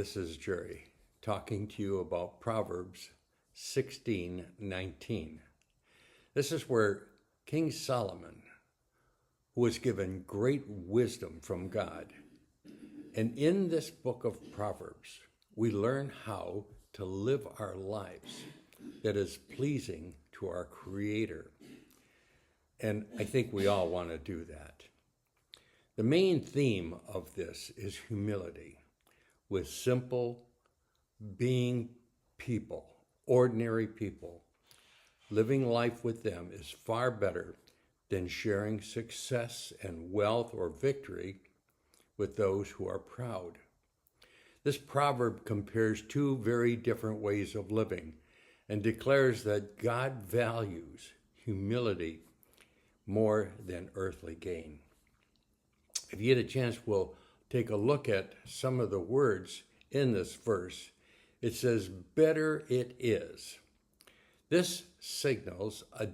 this is Jerry talking to you about Proverbs 16:19. This is where King Solomon was given great wisdom from God. And in this book of Proverbs, we learn how to live our lives that is pleasing to our Creator. And I think we all want to do that. The main theme of this is humility, with simple being people, ordinary people. Living life with them is far better than sharing success and wealth or victory with those who are proud. This proverb compares two very different ways of living and declares that God values humility more than earthly gain. If you get a chance, we'll take a look at some of the words in this verse. It says, better it is. This signals a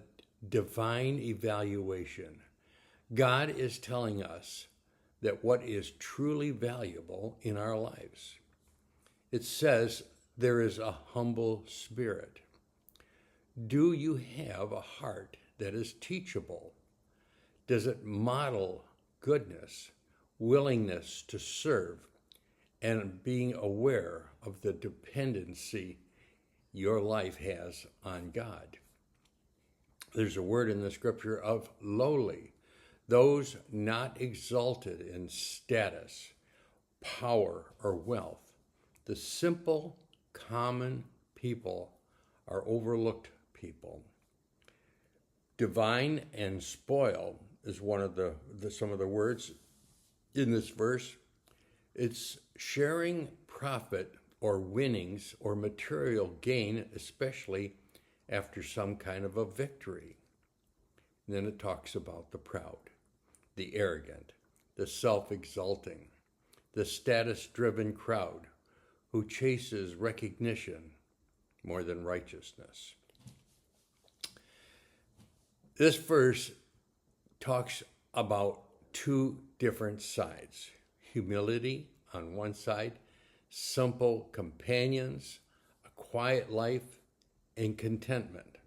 divine evaluation. God is telling us that what is truly valuable in our lives. It says there is a humble spirit. Do you have a heart that is teachable? Does it model goodness, willingness to serve, and being aware of the dependency your life has on God? There's a word in the scripture of lowly, those not exalted in status, power, or wealth. The simple, common people are overlooked people. Divine and spoil is one of some of the words in this verse. It's sharing profit or winnings or material gain, especially after some kind of a victory. And then it talks about the proud, the arrogant, the self-exalting, the status-driven crowd who chases recognition more than righteousness. This verse talks about two different sides. Humility on one side, simple companions, a quiet life, and contentment.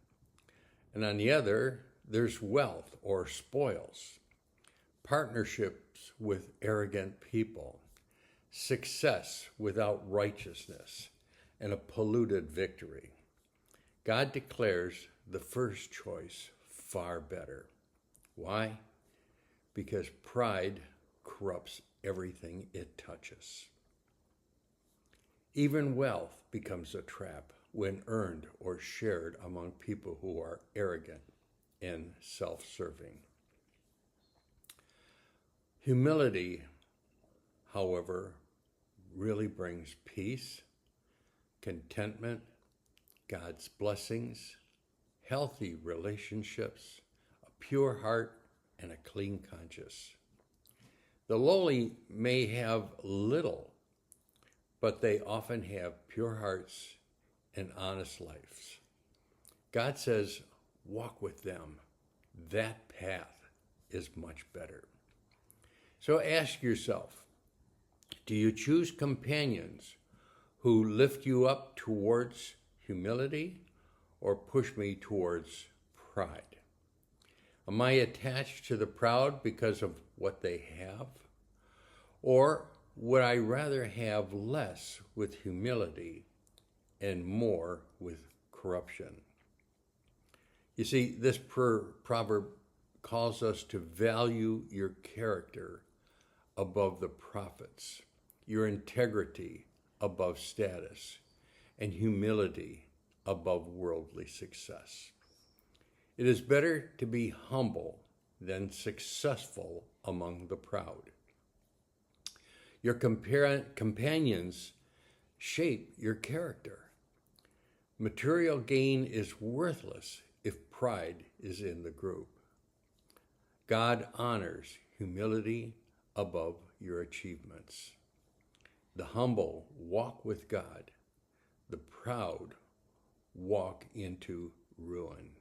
And on the other, there's wealth or spoils, partnerships with arrogant people, success without righteousness, and a polluted victory. God declares the first choice far better. Why? Because pride corrupts everything it touches. Even wealth becomes a trap when earned or shared among people who are arrogant and self-serving. Humility, however, really brings peace, contentment, God's blessings, healthy relationships, a pure heart, and a clean conscience. The lowly may have little, but they often have pure hearts and honest lives. God says, walk with them. That path is much better. So ask yourself, do you choose companions who lift you up towards humility or push me towards pride? Am I attached to the proud because of what they have? Or would I rather have less with humility and more with corruption? You see, this proverb calls us to value your character above the profits, your integrity above status, and humility above worldly success. It is better to be humble than successful among the proud. Your companions shape your character. Material gain is worthless if pride is in the group. God honors humility above your achievements. The humble walk with God. The proud walk into ruin.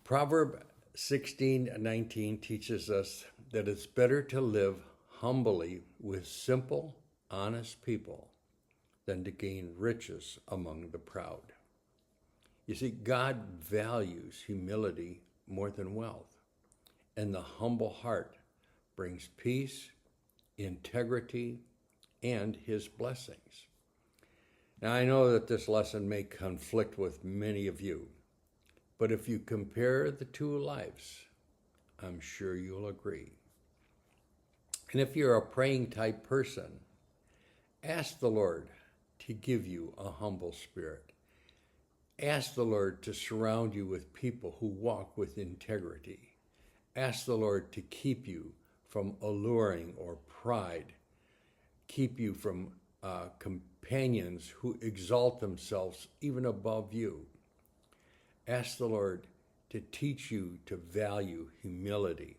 Proverb 16:19 teaches us that it's better to live humbly with simple, honest people than to gain riches among the proud. You see, God values humility more than wealth, and the humble heart brings peace, integrity, and his blessings. Now, I know that this lesson may conflict with many of you, but if you compare the two lives, I'm sure you'll agree. And if you're a praying type person, ask the Lord to give you a humble spirit. Ask the Lord to surround you with people who walk with integrity. Ask the Lord to keep you from alluring or pride. Keep you from companions who exalt themselves even above you. Ask the Lord to teach you to value humility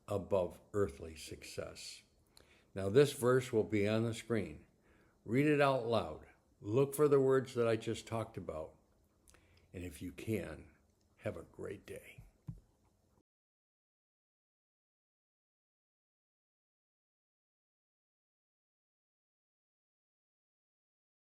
above earthly success. Now, this verse will be on the screen. Read it out loud. Look for the words that I just talked about. And if you can, have a great day.